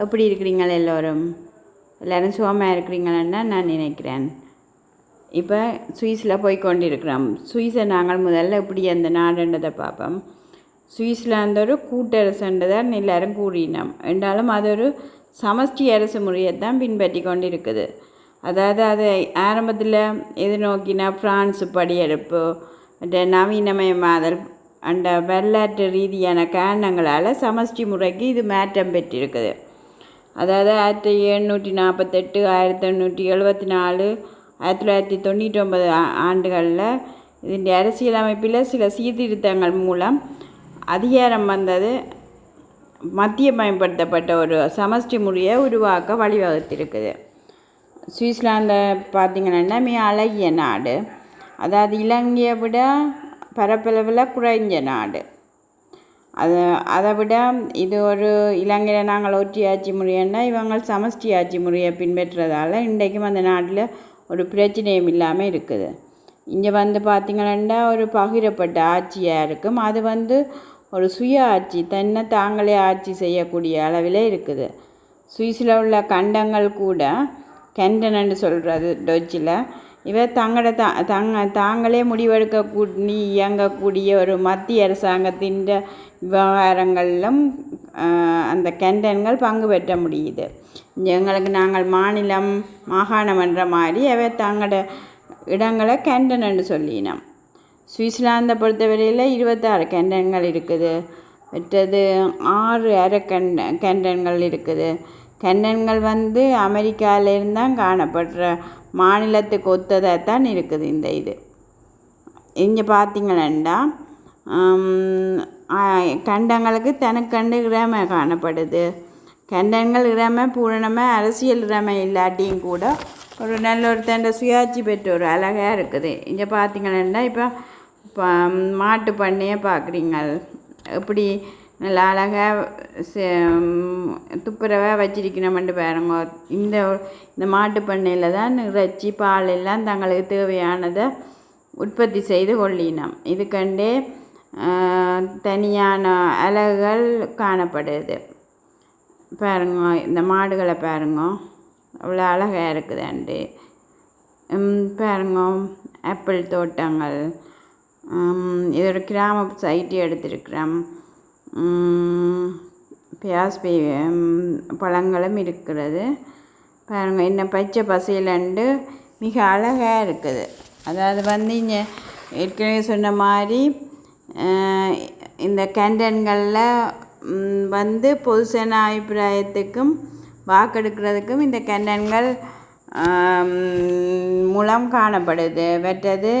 எப்படி இருக்கிறீங்க எல்லோரும்? எல்லோரும் சுகமாக இருக்கிறீங்களன்னு நான் நினைக்கிறேன். இப்போ சுவிஸில் போய் கொண்டிருக்கிறோம். சுவிஸை நாங்கள் முதல்ல எப்படி அந்த நாடுன்றதை பார்ப்போம். சுவிஸில் அந்த ஒரு கூட்டரசுன்றதான் எல்லோரும் கூறினோம் என்றாலும் அது ஒரு சமஷ்டி அரசு முறையை தான் பின்பற்றி கொண்டு இருக்குது. அதாவது அது ஆரம்பத்தில் எதிர்நோக்கினா பிரான்ஸு படியெடுப்பு நவீனமயமாதல் அந்த வரலாற்று ரீதியான காரணங்களால் சமஷ்டி முறைக்கு இது மாற்றம் பெற்றிருக்குது. அதாவது 1748, 1874, 1999 ஆண்டுகளில் இதன் அரசியலமைப்பில் சில சீர்திருத்தங்கள் மூலம் அதிகாரம் வந்தது மத்தியமயப்படுத்தப்பட்ட ஒரு சமஷ்டி முறையை உருவாக்க வழிவகுத்திருக்குது. சுவிட்சர்லாந்தை பார்த்திங்கன்னா மிக அழகிய நாடு. அதாவது இலங்கையை விட பரப்பளவில் குறைஞ்ச நாடு. அதை விட இது ஒரு இலங்கையில் நாங்கள் ஒற்றையாட்சி முறைன்னா இவங்க சமஷ்டி ஆட்சி முறையை பின்பற்றுறதால இன்றைக்கும் அந்த நாட்டில் ஒரு பிரச்சனையும் இல்லாமல் இருக்குது. இங்கே பார்த்திங்கன்னா ஒரு பகிரப்பட்ட ஆட்சியாக இருக்கும். அது ஒரு சுய ஆட்சி, தன்னை தாங்களே ஆட்சி செய்யக்கூடிய அளவில் இருக்குது. சுவிஸில் உள்ள கண்டங்கள் கூட கேண்டன் சொல்கிறது டொச்சில். இவர் தாங்களே முடிவெடுக்கக்கூடிய இயங்கக்கூடிய ஒரு மத்திய அரசாங்கத்தின் விவகாரங்களிலும் அந்த கேண்டன்கள் பங்கு பெற்ற முடியுது. எங்களுக்கு நாங்கள் மாநிலம் மாகாணம் என்ற மாதிரி அவை தங்களோட இடங்களை கேண்டன் என்று சொல்லினோம். சுவிட்சர்லாந்தை பொறுத்தவரையில் 26 கேண்டன்கள் இருக்குது. மற்றது 6 அரை கேண்டன்கள் இருக்குது. கேண்டன்கள் அமெரிக்காவிலேருந்து தான் காணப்படுற மாநிலத்துக்கு ஒத்ததாக தான் இருக்குது. இது இங்கே பார்த்திங்கன்னா கண்டங்களுக்கு தனக்கண்டு இறமை காணப்படுது. கண்டங்கள் இறமை பூரணமாக அரசியல் இறமை இல்லாட்டியும் கூட ஒரு நல்ல ஒரு தண்ட சுயாட்சி பெற்ற ஒரு அழகாக இருக்குது. இங்கே பார்த்திங்கன்னா இப்போ மாட்டு பண்ணையை பார்க்குறீங்க, எப்படி நல்லா அழகாக துப்புரவாக வச்சிருக்கணுமென்று பாருங்க. இந்த மாட்டு பண்ணையில் தான் இறைச்சி பால் எல்லாம் தங்களுக்கு தேவையானதை உற்பத்தி செய்து கொள்ளினோம். இதுக்கண்டே தனியான அலகுகள் காணப்படுது. பாருங்க, இந்த மாடுகளை பாருங்க அவ்வளோ அழகாக இருக்குதாண்டு. பாருங்க, ஆப்பிள் தோட்டங்கள். இது ஒரு கிராம சைட்டு எடுத்திருக்கிறோம். பியாஸ்பி பழங்களும் இருக்கிறது. பாருங்கள், என்ன பச்சை பசையிலண்டு மிக அழகாக இருக்குது. அதாவது இங்கே ஏற்கனவே சொன்ன மாதிரி இந்த கேண்டன்களில் பொதுசன அபிப்பிராயத்துக்கும் வாக்கெடுக்கிறதுக்கும் இந்த கேண்டன்கள் மூலம் காணப்படுது. மற்றது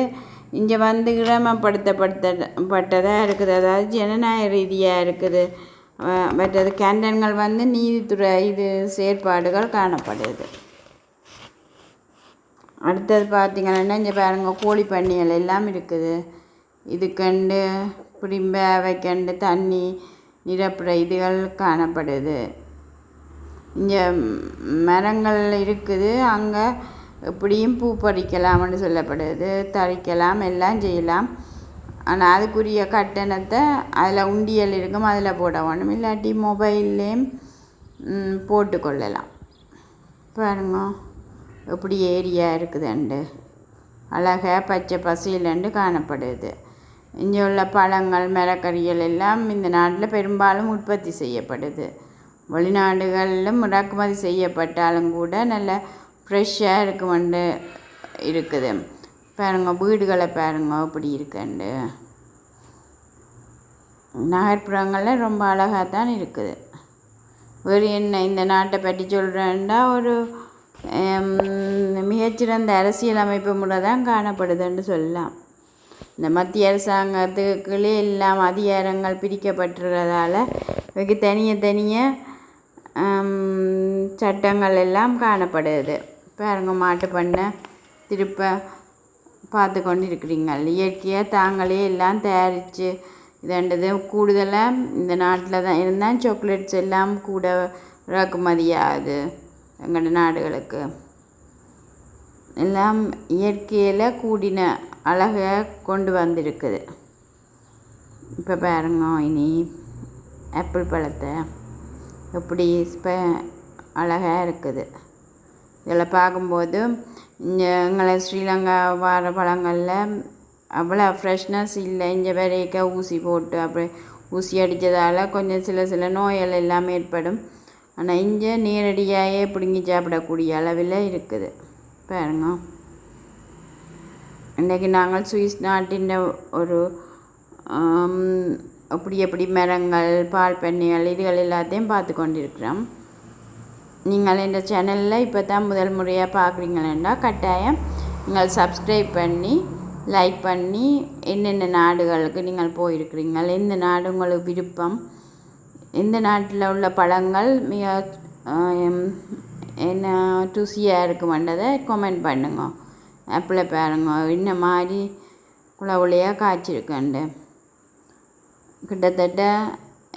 இங்கே இளமப்படுத்தப்பட்டதாக இருக்குது. அதாவது ஜனநாயக ரீதியாக இருக்குது. மற்றது கேண்டன்கள் நீதித்துறை செயற்பாடுகள் காணப்படுது. அடுத்தது பார்த்திங்கன்னா இங்கே பாருங்கள், கோழி பண்ணைகள் எல்லாம் இருக்குது. இதுக்கண்டு பிடிம்ப வைக்கண்டு தண்ணி நிரப்புற இதுகள் காணப்படுது. இங்கே மரங்கள் இருக்குது. அங்கே எப்படியும் பூ பறிக்கலாம்னு சொல்லப்படுது. தரிக்கலாம், எல்லாம் செய்யலாம். ஆனால் அதுக்குரிய கட்டணத்தை அதில் உண்டியல் இருக்கும், அதில் போட வேணும். இல்லாட்டி மொபைல்லேயும் போட்டுக்கொள்ளலாம். பாருங்க எப்படி ஏரியா இருக்குதுண்டு அழகாக பச்சை பசையிலண்டு காணப்படுது. இங்கே உள்ள பழங்கள் மரக்கறிகள் எல்லாம் இந்த நாட்டில் பெரும்பாலும் உற்பத்தி செய்யப்படுது. வெளிநாடுகளிலும் இறக்குமதி செய்யப்பட்டாலும் கூட நல்ல ஃப்ரெஷ்ஷாக இருக்குது. பாருங்க, வீடுகளை பாருங்க எப்படி இருக்குண்டு. நகர்ப்புறங்களில் ரொம்ப அழகாக தான் இருக்குது. வேறு என்ன இந்த நாட்டை பற்றி சொல்கிறேன்டா, ஒரு மிகச்சிறந்த அரசியலமைப்பு முறை தான் காணப்படுதுன்னு சொல்லலாம். இந்த மத்திய அரசாங்கத்துக்குள்ளே எல்லாம் அதிகாரங்கள் பிரிக்கப்பட்டுறதால இதுக்கு தனிய சட்டங்கள் எல்லாம் காணப்படுது. பாருங்க, மாட்டு பண்ணை திருப்ப பார்த்து கொண்டு இருக்கிறீங்க. இயற்கையாக தாங்களே எல்லாம் தயாரித்து இதண்டது. கூடுதலாக இந்த நாட்டில் தான் இருந்தால் சாக்லேட்ஸ் எல்லாம் கூட இறக்குமதியாகுது எங்களோட நாடுகளுக்கு. எல்லாம் இயற்கையில் கூடின அழகாக கொண்டு வந்திருக்குது. இப்போ பாருங்க, இனி ஆப்பிள் பழத்தை எப்படி அழகாக இருக்குது. இதில் பார்க்கும்போது எங்களை ஸ்ரீலங்கா வார பழங்களில் அவ்வளோ ஃப்ரெஷ்னஸ் இல்லை. இங்கே வரைக்க ஊசி போட்டு அப்படி ஊசி அடித்ததால் கொஞ்சம் சில நோய்கள் எல்லாம் ஏற்படும். ஆனால் இங்கே நேரடியாகவே பிடுங்கி சாப்பிடக்கூடிய அளவில் இருக்குது. பாருங்க, இன்றைக்கி நாங்கள் சுவிஸ் நாட்டின் ஒரு எப்படி மரங்கள், பால் பண்ணைகள் இதுகள் எல்லாத்தையும் பார்த்து கொண்டிருக்கிறோம். நீங்கள் இந்த சேனலில் இப்போ தான் முதல் முறையாக பார்க்குறீங்களா, கட்டாயம் நீங்கள் சப்ஸ்கிரைப் பண்ணி லைக் பண்ணி என்னென்ன நாடுகளுக்கு நீங்கள் போயிருக்கிறீங்கள், எந்த நாடு உங்களுக்கு விருப்பம், எந்த நாட்டில் உள்ள பழங்கள் மிக என்ன ருசியாக இருக்குமென்றதை கமெண்ட் பண்ணுங்க. ஆப்பிளை பாருங்க, இந்த மாதிரி குளவுளையாக காய்ச்சிருக்கேன்ண்டு. கிட்டத்தட்ட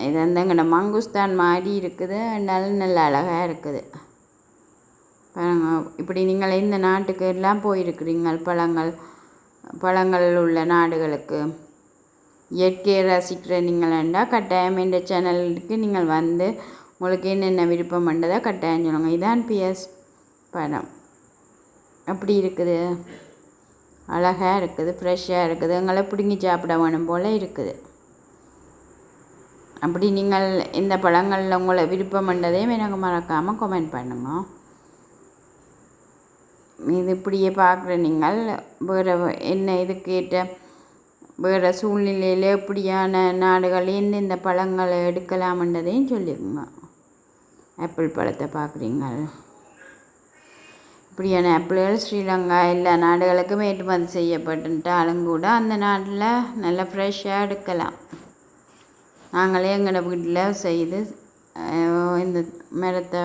இது வந்து எங்கள்ட மங்குஸ்தான் மாதிரி இருக்குது. நல்ல அழகாக இருக்குது. பாருங்க, இப்படி நீங்கள் இந்த நாட்டுக்கு எல்லாம் போயிருக்கிறீங்கள், பழங்கள் உள்ள நாடுகளுக்கு இயற்கையை ரசிக்கிற நீங்களா கட்டாயம் இந்த சேனலுக்கு நீங்கள் வந்து உங்களுக்கு என்னென்ன விருப்பம் பண்ணதை கட்டாயம் சொல்லுங்க. இதான் பிஎஸ் பழம். அப்படி இருக்குது, அழகாக இருக்குது, ஃப்ரெஷ்ஷாக இருக்குது, எங்களை பிடுங்கி சாப்பிட வேணும் போல் இருக்குது. அப்படி நீங்கள் இந்த பழங்களில் உங்களை விருப்பம் பண்ணதையும் எனக்கு மறக்காமல் கமெண்ட் பண்ணுங்க. இது இப்படியே பார்க்குற நீங்கள் வேறு என்ன இதுக்கேற்ற வேறு சூழ்நிலையில் எப்படியான நாடுகள் எந்தெந்த பழங்களை எடுக்கலாம்ன்றதையும் சொல்லிடுங்க. ஆப்பிள் பழத்தை பார்க்குறீங்க, இப்படியான ஆப்பிள்கள் ஸ்ரீலங்கா எல்லா நாடுகளுக்கும் ஏற்றுமதி செய்யப்பட்டுட்டாலும் கூட அந்த நாட்டில் நல்லா ஃப்ரெஷ்ஷாக எடுக்கலாம். நாங்களே எங்களோட வீட்டில் செய்து இந்த மரத்தை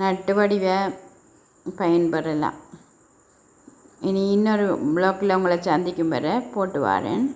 நட்டு வடிவ பயன்பெறலாம். இனி இன்னொரு ப்ளாக்கில் உங்களை சந்திக்கும் வரை போட்டு வாரேன்.